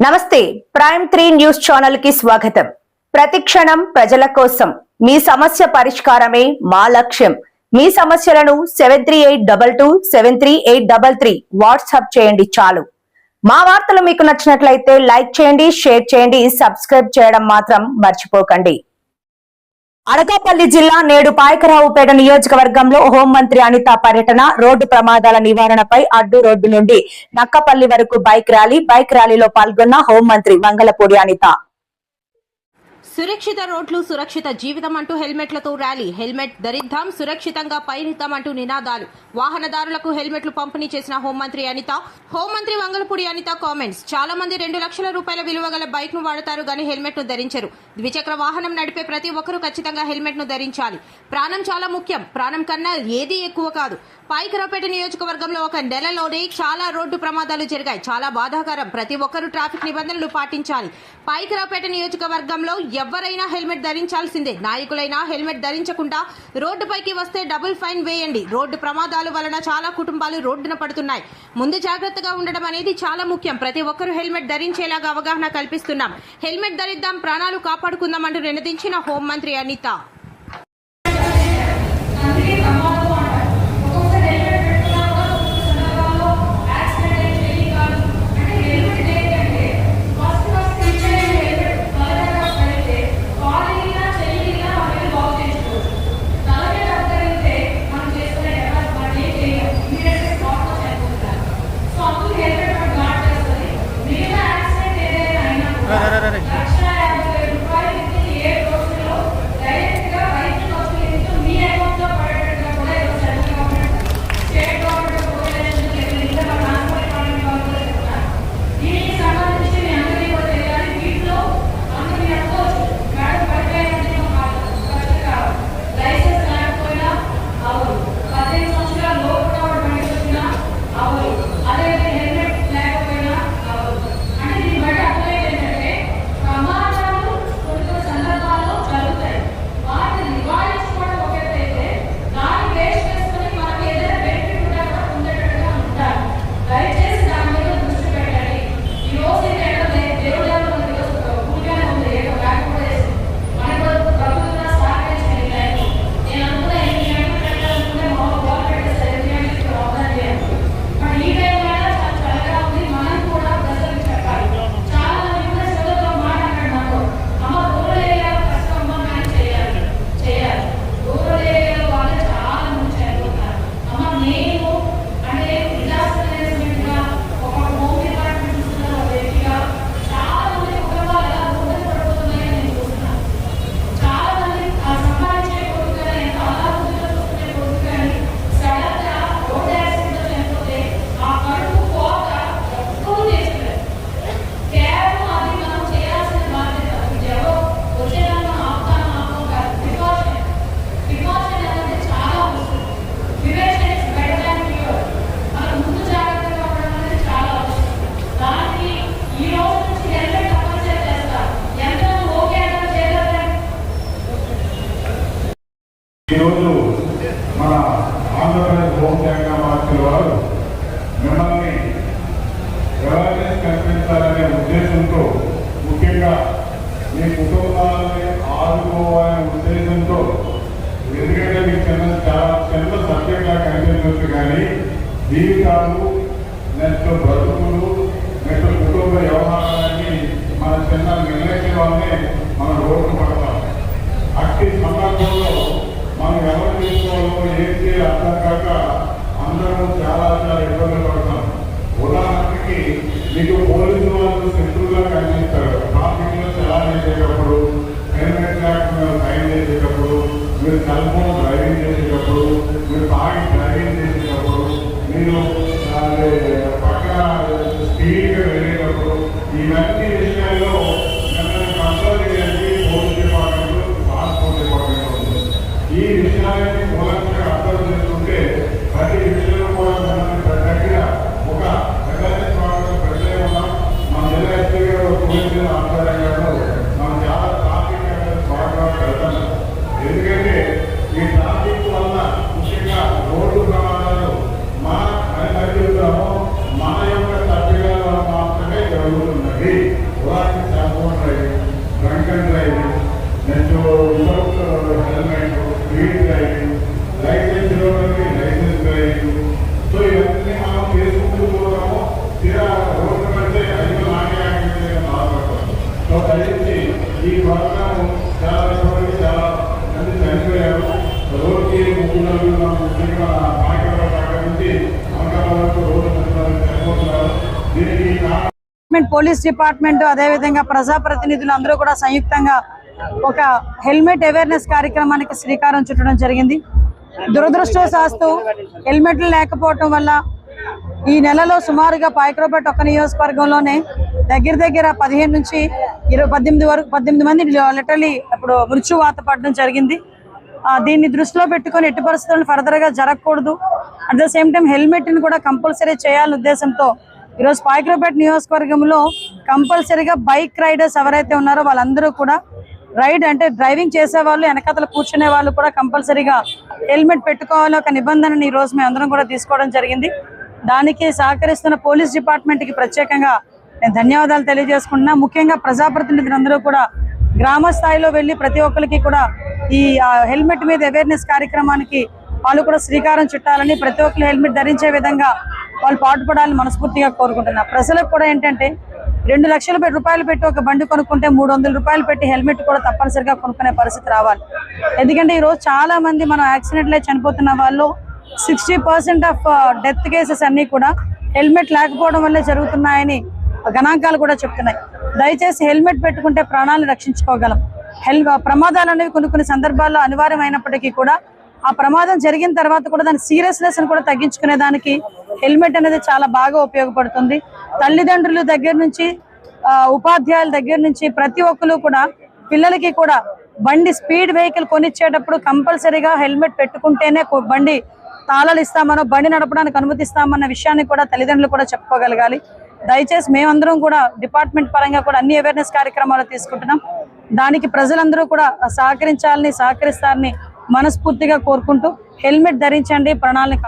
నమస్తే prime 3 news channel కి స్వాగతం. ప్రతిక్షణం ప్రజల కోసం మీ సమస్య పరిష్కారమే మా లక్ష్యం. మీ సమస్యలను 7382273833 వాట్సాప్ చేయండి చాలు. మా వార్తలు మీకు నచ్చినట్లయితే లైక్ చేయండి, షేర్ చేయండి, సబ్స్క్రైబ్ చేయడం మాత్రం మర్చిపోకండి. అనకాపల్లి జిల్లా నేడు పాయకరావుపేట నియోజకవర్గంలో హోంమంత్రి అనిత పర్యటన. రోడ్డు ప్రమాదాల నివారణపై అడ్డు రోడ్డు నుండి నక్కపల్లి వరకు బైక్ ర్యాలీలో పాల్గొన్న హోంమంత్రి వంగలపూడి అనిత. సురక్షిత రోడ్లు సురక్షిత జీవితం అంటూ హెల్మెట్లతో ర్యాలీ. హెల్మెట్ ధరిద్దాం, సురక్షితంగా పయనిద్దాం అంటూ నినాదాలు. వాహనదారులకు హెల్మెట్లు పంపిణీ చేసిన హోంమంత్రి అనిత. హోంమంత్రి వంగలపూడి అనిత కామెంట్స్. చాలా మంది 2 లక్షల రూపాయల విలువ గల బైక్ ను వాడతారు గానీ హెల్మెట్ ను ధరించరు. ద్విచక్ర వాహనం నడిపే ప్రతి ఒక్కరూ ఖచ్చితంగా హెల్మెట్ ను ధరించాలి. ప్రాణం చాలా ముఖ్యం. ప్రాణం కన్నా ఏదీ ఎక్కువ కాదు. పాయకరావుపేట నియోజకవర్గంలో ఒక నెలలోనే చాలా రోడ్డు ప్రమాదాలు జరిగాయి. చాలా బాధాకరం. ప్రతి ఒక్కరూ ట్రాఫిక్ నిబంధనలు పాటించాలి. పాయకరావుపేట నియోజకవర్గంలో ఎవరైనా హెల్మెట్ ధరించాల్సిందే. నాయకులైనా హెల్మెట్ ధరించకుండా రోడ్డుపైకి వస్తే డబుల్ ఫైన్ వేయండి. రోడ్డు ప్రమాదాల వలన చాలా కుటుంబాలు రోడ్డున పడుతున్నాయి. ముందు జాగ్రత్తగా ఉండడం అనేది చాలా ముఖ్యం. ప్రతి ఒక్కరూ హెల్మెట్ ధరించేలాగా అవగాహన కల్పిస్తున్నాం. హెల్మెట్ ధరిద్దాం, ప్రాణాలు కాపాడుకుందాం అంటూ నినదించిన హోంమంత్రి అనిత. ఈరోజు మన ఆంధ్రప్రదేశ్ హోంశాఖ మంత్రి వారు మిమ్మల్ని అవేర్నెస్ కల్పించాలనే ఉద్దేశంతో, ముఖ్యంగా మీ కుటుంబాలని ఆదుకోవాలనే ఉద్దేశంతో, ఎందుకంటే మీకు చాలా చిన్న సబ్జెక్ట్గా కనిపించవచ్చు కానీ జీవితాలు నెక్స్ట్ బ్రతుకులు నెక్స్ట్ కుటుంబ వ్యవహారాన్ని మన చిన్న నిర్లక్ష్యాన్ని మనం రోడ్డు పడతాం. అట్టి సందర్భంలో మనం ఎవరు తీసుకోవాలో ఏం చేయాలి అర్థం కాక అందరూ చాలా ఇబ్బందులు పడతాం. ఉదాహరణకి మీకు పోలీసు వాళ్ళు శత్రువుగా కనిపిస్తారు. ట్రాఫిక్ లో చలాన్ చేసేటప్పుడు, హెల్మెట్ లేకుండా సైన్ చేసేటప్పుడు, మీరు సెల్ ఫోన్ డ్రైవింగ్ చేసేటప్పుడు, మీరు తాగి డ్రైవింగ్ చేసేటప్పుడు, మీరు పక్కన స్పీడ్గా వెళ్ళేటప్పుడు, ఇవన్నీ విషయాల్లో మిమ్మల్ని కంట్రోల్ చేయడానికి పోలీస్ డిపార్ట్మెంట్, ట్రాన్స్పోర్ట్ డిపార్ట్మెంట్ ఉంది. ఈ విషయాన్ని మూలంగా అర్థం చేసుకుంటే ప్రతి విషయంలో కూడా మనల్ని దగ్గర ఒక అవేర్నెస్ ప్రజలే ఉన్నాం. మన జిల్లా ఎస్పీ గారు పోలీసుల ఆధ్వర్యంలో మనం చాలా ట్రాఫిక్ ప్రోగ్రామ్ పెడతాం. ఎందుకంటే ఈ ట్రాఫిక్ వల్ల ముఖ్యంగా రోడ్డు డిపార్ట్మెంట్, పోలీస్ డిపార్ట్మెంట్, అదేవిధంగా ప్రజాప్రతినిధులు అందరూ కూడా సంయుక్తంగా ఒక హెల్మెట్ అవేర్నెస్ కార్యక్రమానికి శ్రీకారం చుట్టడం జరిగింది. దురదృష్టవశాత్తు హెల్మెట్లు లేకపోవటం వల్ల ఈ నెలలో సుమారుగా పాయకరావుపేట ఒక్క నియోజకవర్గంలోనే దగ్గర 15 నుంచి 18 మంది లిటరలీ ఇప్పుడు మృత్యువాత పడడం జరిగింది. దీన్ని దృష్టిలో పెట్టుకొని ఎట్టి పరిస్థితులను ఫర్దర్ గా జరగకూడదు. At the same time helmet ని కూడా కంపల్సరీ చేయాలనే ఉద్దేశంతో ఈరోజు పాయకరావుపేట నియోజకవర్గంలో కంపల్సరీగా బైక్ రైడర్స్ ఎవరైతే ఉన్నారో వాళ్ళందరూ కూడా అంటే డ్రైవింగ్ చేసే వాళ్ళు, వెనకాతల కూర్చునే వాళ్ళు కూడా కంపల్సరీగా హెల్మెట్ పెట్టుకోవాలని ఒక నిబంధనని ఈ రోజు మేము అందరం కూడా తీసుకోవడం జరిగింది. దానికి సహకరిస్తున్న పోలీస్ డిపార్ట్మెంట్ కి ప్రత్యేకంగా నేను ధన్యవాదాలు తెలియజేసుకుంటున్నా. ముఖ్యంగా ప్రజాప్రతినిధులందరూ కూడా గ్రామ స్థాయిలో వెళ్లి ప్రతి ఒక్కరికి కూడా ఈ హెల్మెట్ మీద అవేర్నెస్ కార్యక్రమానికి వాళ్ళు కూడా శ్రీకారం చుట్టాలని, ప్రతి ఒక్కరు హెల్మెట్ ధరించే విధంగా వాళ్ళు పాటుపడాలని మనస్ఫూర్తిగా కోరుకుంటున్నా. ప్రజలకు కూడా ఏంటంటే 2 లక్షల రూపాయలు పెట్టి ఒక బండి కొనుక్కుంటే 300 రూపాయలు పెట్టి హెల్మెట్ కూడా తప్పనిసరిగా కొనుక్కునే పరిస్థితి రావాలి. ఎందుకంటే ఈరోజు చాలా మంది మనం యాక్సిడెంట్లే చనిపోతున్న వాళ్ళు 60% ఆఫ్ డెత్ కేసెస్ అన్ని కూడా హెల్మెట్ లేకపోవడం వల్లే జరుగుతున్నాయని గణాంకాలు కూడా చెప్తున్నాయి. దయచేసి హెల్మెట్ పెట్టుకుంటే ప్రాణాలను రక్షించుకోగలం. ప్రమాదాలు అనేవి కొన్ని సందర్భాల్లో అనివార్యమైనప్పటికీ కూడా ఆ ప్రమాదం జరిగిన తర్వాత కూడా దాని సీరియస్నెస్ కూడా తగ్గించుకునే దానికి హెల్మెట్ అనేది చాలా బాగా ఉపయోగపడుతుంది. తల్లిదండ్రుల దగ్గర నుంచి ఉపాధ్యాయుల దగ్గర నుంచి ప్రతి ఒక్కరు కూడా పిల్లలకి కూడా బండి స్పీడ్ వెహికల్ కొనిచ్చేటప్పుడు కంపల్సరీగా హెల్మెట్ పెట్టుకుంటేనే బండి తాళాలు ఇస్తామనో బండి నడపడానికి అనుమతిస్తామన్న విషయాన్ని కూడా తల్లిదండ్రులు కూడా చెప్పుకోగలగాలి. దయచేసి మేమందరం కూడా డిపార్ట్మెంట్ పరంగా కూడా అన్ని అవేర్నెస్ కార్యక్రమాలు తీసుకుంటున్నాం. దానికి ప్రజలందరూ కూడా సహకరిస్తారని మనస్ఫూర్తిగా కోరుకుంటూ హెల్మెట్ ధరించండి, ప్రాణాలను